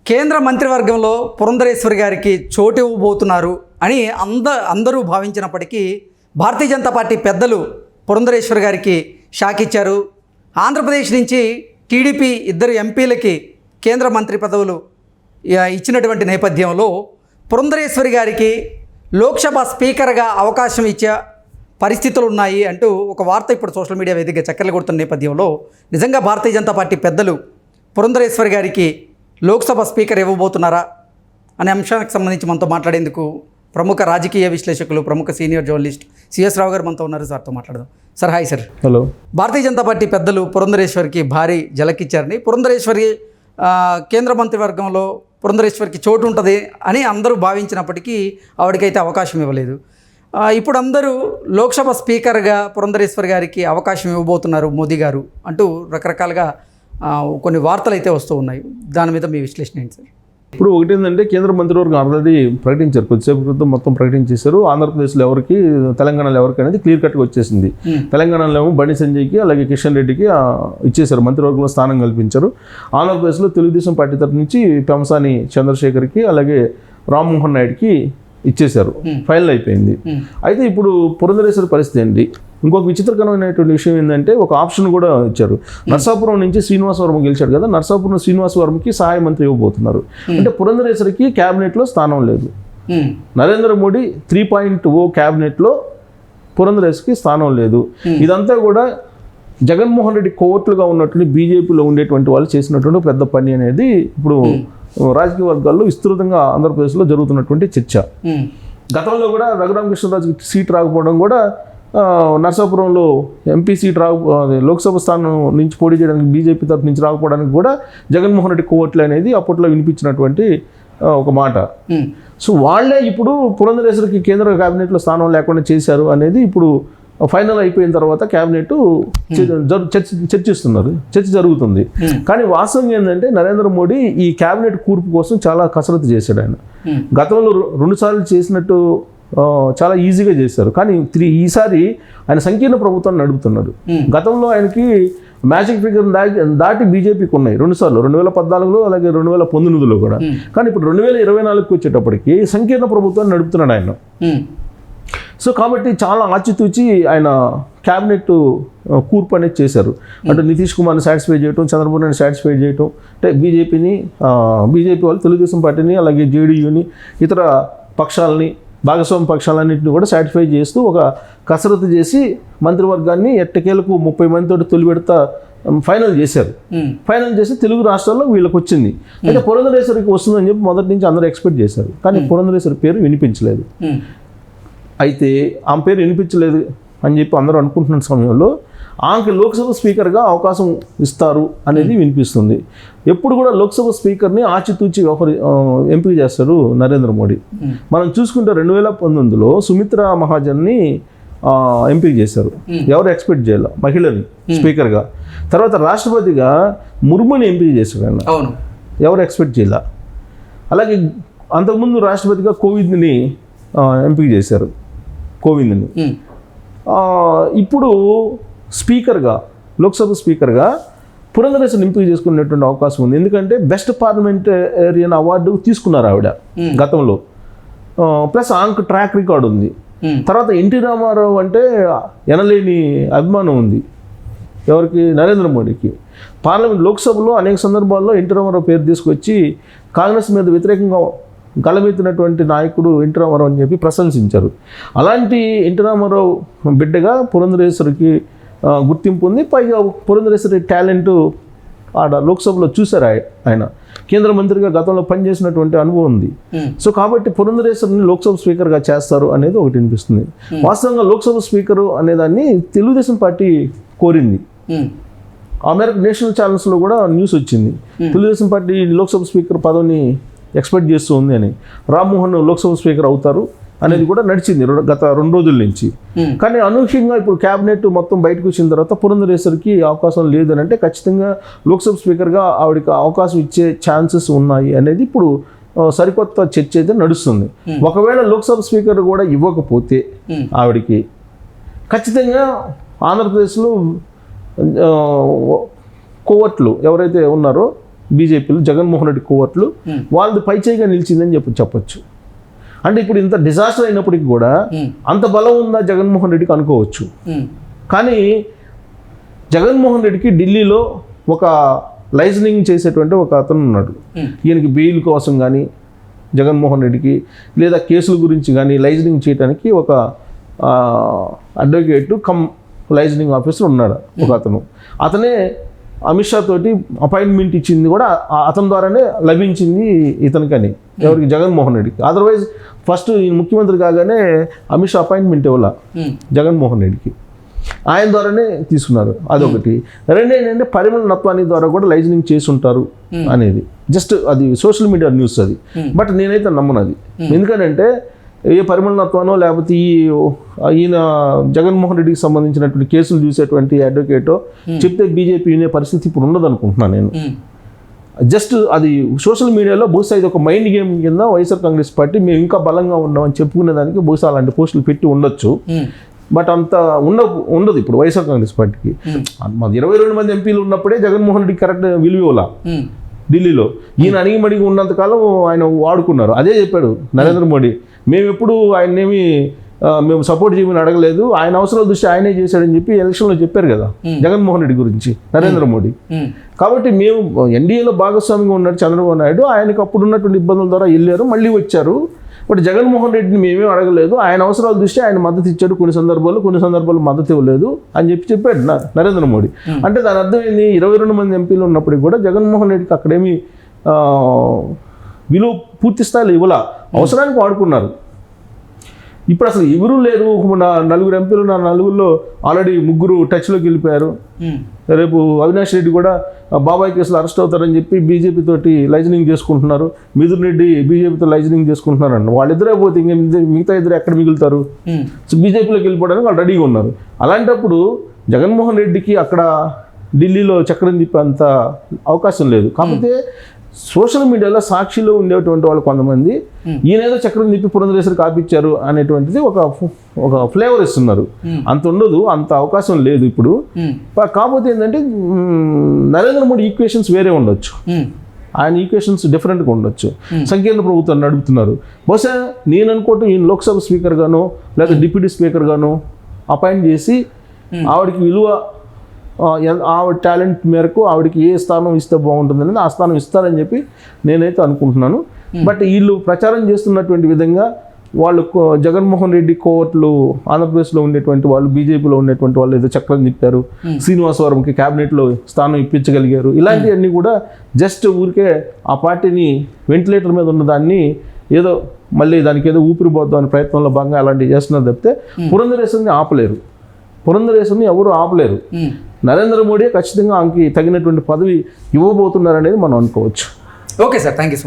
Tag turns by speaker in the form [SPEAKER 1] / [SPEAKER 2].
[SPEAKER 1] కేంద్ర మంత్రివర్గంలో పురంధరేశ్వరి గారికి చోటు ఇవ్వబోతున్నారు అని అందరూ భావించినప్పటికీ భారతీయ జనతా పార్టీ పెద్దలు పురంధరేశ్వరి గారికి షాక్ ఇచ్చారు. ఆంధ్రప్రదేశ్ నుంచి టీడీపీ 2 ఎంపీలకి కేంద్ర మంత్రి పదవులు ఇచ్చినటువంటి నేపథ్యంలో పురంధరేశ్వరి గారికి లోక్సభ స్పీకర్గా అవకాశం ఇచ్చే పరిస్థితులు ఉన్నాయి అంటూ ఒక వార్త ఇప్పుడు సోషల్ మీడియా వేదికగా చక్కర్లు కొడుతున్న నేపథ్యంలో నిజంగా భారతీయ జనతా పార్టీ పెద్దలు పురంధరేశ్వరి గారికి లోక్సభ స్పీకర్ ఇవ్వబోతున్నారా అనే అంశానికి సంబంధించి మనతో మాట్లాడేందుకు ప్రముఖ రాజకీయ విశ్లేషకులు, ప్రముఖ సీనియర్ జర్నలిస్ట్ సిఎస్ రావు గారు మనతో ఉన్నారు. సార్తో మాట్లాడదాం. Sir, hi sir.
[SPEAKER 2] Hello.
[SPEAKER 1] Bharatiya Janata party పెద్దలు పురంధరేశ్వరికి భారీ జలకిచ్చారని, పురంధరేశ్వరి కేంద్ర మంత్రివర్గంలో పురంధరేశ్వరికి చోటు ఉంటుంది అని అందరూ భావించినప్పటికీ ఆవిడకైతే అవకాశం ఇవ్వలేదు. ఇప్పుడు అందరూ లోక్సభ స్పీకర్గా పురంధరేశ్వరి గారికి అవకాశం ఇవ్వబోతున్నారు మోదీ గారు అంటూ రకరకాలుగా కొన్ని వార్తలు అయితే వస్తూ ఉన్నాయి. దాని మీద మీ విశ్లేషణ ఏంటి సార్?
[SPEAKER 2] ఇప్పుడు ఒకటి ఏంటంటే, కేంద్ర మంత్రివర్గం ఆల్రెడీ ప్రకటించారు, కొద్దిసేపు క్రితం మొత్తం ప్రకటించేశారు. ఆంధ్రప్రదేశ్లో ఎవరికి, తెలంగాణలో ఎవరికి అనేది క్లియర్ కట్గా వచ్చేసింది. తెలంగాణలో ఏమో బండి సంజయ్కి అలాగే కిషన్ రెడ్డికి ఇచ్చేశారు, మంత్రివర్గంలో స్థానం కల్పించారు. ఆంధ్రప్రదేశ్లో తెలుగుదేశం పార్టీ తరఫు నుంచి పెంసాని చంద్రశేఖర్కి అలాగే రామ్మోహన్ నాయుడుకి ఇచ్చేశారు. ఫైనల్ అయిపోయింది. అయితే ఇప్పుడు పురంధరేశ్వరి పరిస్థితి ఏంటి? ఇంకొక విచిత్రకరమైనటువంటి విషయం ఏంటంటే, ఒక ఆప్షన్ కూడా ఇచ్చారు. నర్సాపురం నుంచి శ్రీనివాసవర్మ గెలిచాడు కదా, నర్సాపురం శ్రీనివాసవర్మకి సహాయ మంత్రి ఇవ్వబోతున్నారు. అంటే పురంధరేశ్వరికి క్యాబినెట్లో స్థానం లేదు. నరేంద్ర మోడీ 3.0 క్యాబినెట్లో పురంధరేశ్వరికి స్థానం లేదు. ఇదంతా కూడా జగన్మోహన్ రెడ్డి కోవర్ట్లుగా ఉన్నటువంటి బీజేపీలో ఉండేటువంటి వాళ్ళు చేసినటువంటి పెద్ద పని అనేది ఇప్పుడు రాజకీయ వర్గాల్లో విస్తృతంగా ఆంధ్రప్రదేశ్లో జరుగుతున్నటువంటి చర్చ. గతంలో కూడా రఘురామకృష్ణరాజుకి సీట్ రాకపోవడం కూడా, నర్సాపురంలో ఎంపీ సీట్ లోక్సభ స్థానం నుంచి పోటీ చేయడానికి బీజేపీ తరఫు నుంచి రాకపోవడానికి కూడా జగన్మోహన్ రెడ్డి కోవర్ట్లు అనేది అప్పట్లో వినిపించినటువంటి ఒక మాట. సో వాళ్ళే ఇప్పుడు పురంధరేశ్వరికి కేంద్ర క్యాబినెట్లో స్థానం లేకుండా చేశారు అనేది ఇప్పుడు ఫైనల్ అయిపోయిన తర్వాత క్యాబినెట్ చర్చ జరుగుతుంది. కానీ వాస్తవం ఏంటంటే, నరేంద్ర మోడీ ఈ క్యాబినెట్ కూర్పు కోసం చాలా కసరత్తు చేశాడు. ఆయన గతంలో 2 సార్లు చేసినట్టు చాలా ఈజీగా చేశారు. కానీ ఈసారి ఆయన సంకీర్ణ ప్రభుత్వాన్ని నడుపుతున్నారు. గతంలో ఆయనకి మ్యాజిక్ ఫిగర్ దాటి బీజేపీకి ఉన్నాయి 2 సార్లు, 2014లో అలాగే 2019లో కూడా. కానీ ఇప్పుడు 2024కి వచ్చేటప్పటికి సంకీర్ణ ప్రభుత్వాన్ని నడుపుతున్నాడు ఆయన. సో కాబట్టి చాలా ఆచితూచి ఆయన క్యాబినెట్ కూర్పు అనేది చేశారు. అంటే నితీష్ కుమార్ని సాటిస్ఫై చేయటం, చంద్రబాబు నాయుడు సాటిస్ఫై చేయటం, అంటే బీజేపీ వాళ్ళు తెలుగుదేశం పార్టీని అలాగే జేడీయూని ఇతర పక్షాలని, భాగస్వామ్య పక్షాలన్నింటినీ కూడా సాటిస్ఫై చేస్తూ ఒక కసరత్తు చేసి మంత్రివర్గాన్ని ఎట్టకేలకు 30 మందితో తొలి విడత ఫైనల్ చేశారు. ఫైనల్ చేసి తెలుగు రాష్ట్రాల్లో వీళ్ళకి వచ్చింది. అయితే పురంధరేశ్వరికి వస్తుందని చెప్పి మొదటి నుంచి అందరూ ఎక్స్పెక్ట్ చేశారు. కానీ పురంధరేశ్వరి పేరు వినిపించలేదు. అయితే ఆమె పేరు వినిపించలేదు అని చెప్పి అందరూ అనుకుంటున్న సమయంలో ఆమెకి లోక్సభ స్పీకర్గా అవకాశం ఇస్తారు అనేది వినిపిస్తుంది. ఎప్పుడు కూడా లోక్సభ స్పీకర్ని ఆచితూచి ఎంపిక చేస్తారు నరేంద్ర మోడీ. మనం చూసుకుంటే 2019లో సుమిత్రా మహాజన్ని ఎంపిక చేశారు. ఎవరు ఎక్స్పెక్ట్ చేయాలి మహిళని స్పీకర్గా. తర్వాత రాష్ట్రపతిగా ముర్ముని ఎంపిక చేశారు ఆయన. ఎవరు ఎక్స్పెక్ట్ చేయాల. అలాగే అంతకుముందు రాష్ట్రపతిగా కోవింద్ని ఎంపిక చేశారు, కోవింద్ని. ఇప్పుడు స్పీకర్గా, లోక్సభ స్పీకర్గా పురంధరేశ్వరిని ఎంపిక చేసుకునేటువంటి అవకాశం ఉంది. ఎందుకంటే బెస్ట్ పార్లమెంటేరియన్ అవార్డు తీసుకున్నారు ఆవిడ గతంలో. ప్లస్ ఆమెకు ట్రాక్ రికార్డు ఉంది. తర్వాత ఎన్టీ రామారావు అంటే ఎనలేని అభిమానం ఉంది ఎవరికి? నరేంద్ర మోడీకి. పార్లమెంట్ లోక్సభలో అనేక సందర్భాల్లో ఎన్టీ రామారావు పేరు తీసుకొచ్చి కాంగ్రెస్ మీద వ్యతిరేకంగా గలమెత్తినటువంటి నాయకుడు ఎన్టీ రామారావు అని చెప్పి ప్రశంసించారు. అలాంటి ఎన్టీ రామారావు బిడ్డగా పురంధరేశ్వరికి గుర్తింపు ఉంది. పైగా పురంధరేశ్వరి టాలెంట్ ఆడ లోక్సభలో చూశారు. ఆయన కేంద్ర మంత్రిగా గతంలో పనిచేసినటువంటి అనుభవం ఉంది. సో కాబట్టి పురంధరేశ్వరిని లోక్సభ స్పీకర్గా చేస్తారు అనేది ఒకటి అనిపిస్తుంది. వాస్తవంగా లోక్సభ స్పీకరు అనేదాన్ని తెలుగుదేశం పార్టీ కోరింది. ఆ మేరకు నేషనల్ ఛానల్స్లో కూడా న్యూస్ వచ్చింది, తెలుగుదేశం పార్టీ లోక్సభ స్పీకర్ పదవిని ఎక్స్పెక్ట్ చేస్తూ ఉంది అని. రామ్మోహన్ లోక్సభ స్పీకర్ అవుతారు అనేది కూడా నడిచింది గత 2 రోజుల నుంచి. కానీ అనూహ్యంగా ఇప్పుడు క్యాబినెట్ మొత్తం బయటకు వచ్చిన తర్వాత పురంధరేశ్వరికి అవకాశం లేదని అంటే ఖచ్చితంగా లోక్సభ స్పీకర్గా ఆవిడకి అవకాశం ఇచ్చే ఛాన్సెస్ ఉన్నాయి అనేది ఇప్పుడు సరికొత్త చర్చ అయితే నడుస్తుంది. ఒకవేళ లోక్సభ స్పీకర్ కూడా ఇవ్వకపోతే ఆవిడికి ఖచ్చితంగా ఆంధ్రప్రదేశ్లో కోవర్ట్లు ఎవరైతే ఉన్నారో బీజేపీలో జగన్మోహన్ రెడ్డి కోవర్ట్లు వాళ్ళది పైచేయిగా నిలిచిందని చెప్పొచ్చు. అంటే ఇప్పుడు ఇంత డిజాస్టర్ అయినప్పటికీ కూడా అంత బలం ఉందా జగన్మోహన్ రెడ్డికి అనుకోవచ్చు. కానీ జగన్మోహన్ రెడ్డికి ఢిల్లీలో ఒక లైజనింగ్ చేసేటువంటి ఒక అతను ఉన్నాడు. ఈయనకి బెయిల్ కోసం కానీ జగన్మోహన్ రెడ్డికి లేదా కేసుల గురించి కానీ లైజనింగ్ చేయడానికి ఒక అడ్వకేట్ కమ్ లైజనింగ్ ఆఫీసర్ ఉన్నాడు ఒక అతను. అతనే అమిత్ షా తోటి అపాయింట్మెంట్ ఇచ్చింది కూడా అతని ద్వారానే లభించింది ఇతనికని, ఎవరికి, జగన్మోహన్ రెడ్డికి. అదర్వైజ్ ఫస్ట్ ముఖ్యమంత్రి కాగానే అమిత్ షా అపాయింట్మెంట్ ఇవ్వాల జగన్మోహన్ రెడ్డికి, ఆయన ద్వారానే తీసుకున్నారు. అదొకటి. రెండు ఏంటంటే పరిమళ నత్వాని ద్వారా కూడా లైజనింగ్ చేసి ఉంటారు అనేది జస్ట్ అది సోషల్ మీడియా న్యూస్ అది. బట్ నేనైతే నమ్మను అది. ఎందుకంటే ఏ పరిమళ నత్వానో లేకపోతే ఈయన జగన్మోహన్ రెడ్డికి సంబంధించినటువంటి కేసులు చూసేటువంటి అడ్వకేటో చెప్తే బీజేపీ వినే పరిస్థితి ఇప్పుడు ఉండదు అనుకుంటున్నాను నేను. జస్ట్ అది సోషల్ మీడియాలో బహుశా ఇది ఒక మైండ్ గేమ్ కింద వైఎస్ఆర్ కాంగ్రెస్ పార్టీ మేము ఇంకా బలంగా ఉన్నామని చెప్పుకునే దానికి బహుశా అలాంటి పోస్టులు పెట్టి ఉండొచ్చు. బట్ అంత ఉండదు ఇప్పుడు వైఎస్ఆర్ కాంగ్రెస్ పార్టీకి. 22 మంది ఎంపీలు ఉన్నప్పుడే జగన్మోహన్ రెడ్డి కరెక్ట్ విలువలా ఢిల్లీలో. ఈయన అణిగిమణిగి ఉన్నంతకాలం ఆయన వాడుకున్నారు. అదే చెప్పాడు నరేంద్ర మోడీ, మేము ఎప్పుడు ఆయన్నేమి మేము సపోర్ట్ చేయమని అడగలేదు, ఆయన అవసరాల దృష్టి ఆయనే చేశాడని చెప్పి ఎలక్షన్లో చెప్పారు కదా జగన్మోహన్ రెడ్డి గురించి నరేంద్ర మోడీ. కాబట్టి మేము ఎన్డీఏలో భాగస్వామిగా ఉన్నాడు చంద్రబాబు నాయుడు, ఆయనకు అప్పుడు ఉన్నటువంటి ఇబ్బందుల ద్వారా వెళ్ళారు, మళ్ళీ వచ్చారు. బట్ జగన్మోహన్ రెడ్డిని మేమేం అడగలేదు, ఆయన అవసరాల దృష్టి ఆయన మద్దతు ఇచ్చాడు కొన్ని సందర్భాలు మద్దతు ఇవ్వలేదు అని చెప్పాడు నరేంద్ర మోడీ. అంటే దాని అర్థం ఏంది, 22 మంది ఎంపీలు ఉన్నప్పటికీ కూడా జగన్మోహన్ రెడ్డికి అక్కడేమి విలువ పూర్తి స్థాయిలో ఇవ్వాల, అవసరానికి వాడుకున్నారు. ఇప్పుడు అసలు ఎవరూ లేరు, 4 ఎంపీలు, 4లో ఆల్రెడీ 3 టచ్లోకి వెళ్ళిపోయారు. రేపు అవినాష్ రెడ్డి కూడా బాబాయ్ కేసులో అరెస్ట్ అవుతారని చెప్పి బీజేపీ తోటి లైజనింగ్ చేసుకుంటున్నారు, మిథున్ రెడ్డి బీజేపీతో లైజనింగ్ చేసుకుంటున్నారండి. వాళ్ళిద్దరే పోతే ఇంకా మిగతా ఇద్దరు ఎక్కడ మిగులుతారు? సో బీజేపీలోకి వెళ్ళిపోవడానికి వాళ్ళు రెడీగా ఉన్నారు. అలాంటప్పుడు జగన్మోహన్ రెడ్డికి అక్కడ ఢిల్లీలో చక్రం తిప్పేంత అవకాశం లేదు. కాకపోతే సోషల్ మీడియాలో సాక్షిలో ఉండేటువంటి వాళ్ళు కొంతమంది ఈయనేదో చక్రం తిప్పి పురంధరేశ్వరికి ఆపించారు అనేటువంటిది ఒక ఫ్లేవర్ ఇస్తున్నారు. అంత ఉండదు, అంత అవకాశం లేదు ఇప్పుడు. కాకపోతే ఏంటంటే నరేంద్ర మోడీ ఈక్వేషన్స్ వేరే ఉండొచ్చు, ఆయన ఈక్వేషన్స్ డిఫరెంట్గా ఉండొచ్చు. సంకీర్ణ ప్రభుత్వాన్ని నడుపుతున్నారు. బహుశా నేను అనుకోవటం ఈయన లోక్సభ స్పీకర్ గానో లేదా డిప్యూటీ స్పీకర్ గానో అపాయింట్ చేసి ఆవిడకి విలువ, ఆవిడ టాలెంట్ మేరకు ఆవిడకి ఏ స్థానం ఇస్తే బాగుంటుందని ఆ స్థానం ఇస్తారని చెప్పి నేనైతే అనుకుంటున్నాను. బట్ వీళ్ళు ప్రచారం చేస్తున్నటువంటి విధంగా వాళ్ళు జగన్మోహన్ రెడ్డి కోవర్ట్లు ఆంధ్రప్రదేశ్లో ఉండేటువంటి వాళ్ళు, బీజేపీలో ఉండేటువంటి వాళ్ళు ఏదో చక్రం తిప్పారు, శ్రీనివాసవరంకి క్యాబినెట్లో స్థానం ఇప్పించగలిగారు, ఇలాంటివన్నీ కూడా జస్ట్ ఊరికే ఆ పార్టీని వెంటిలేటర్ మీద ఉన్నదాన్ని ఏదో మళ్ళీ దానికి ఏదో ఊపిరి పోద్దాం అనే ప్రయత్నంలో భాగంగా అలాంటివి చేస్తున్నారు తప్పితే పురంధరేశ్వరిని ఆపలేరు. పురంధరేశ్వరిని ఎవరు ఆపలేరు. నరేంద్ర మోడీ ఖచ్చితంగా ఆమెకి తగినటువంటి పదవి ఇవ్వబోతున్నారనేది మనం అనుకోవచ్చు.
[SPEAKER 1] Okay sir, thank you.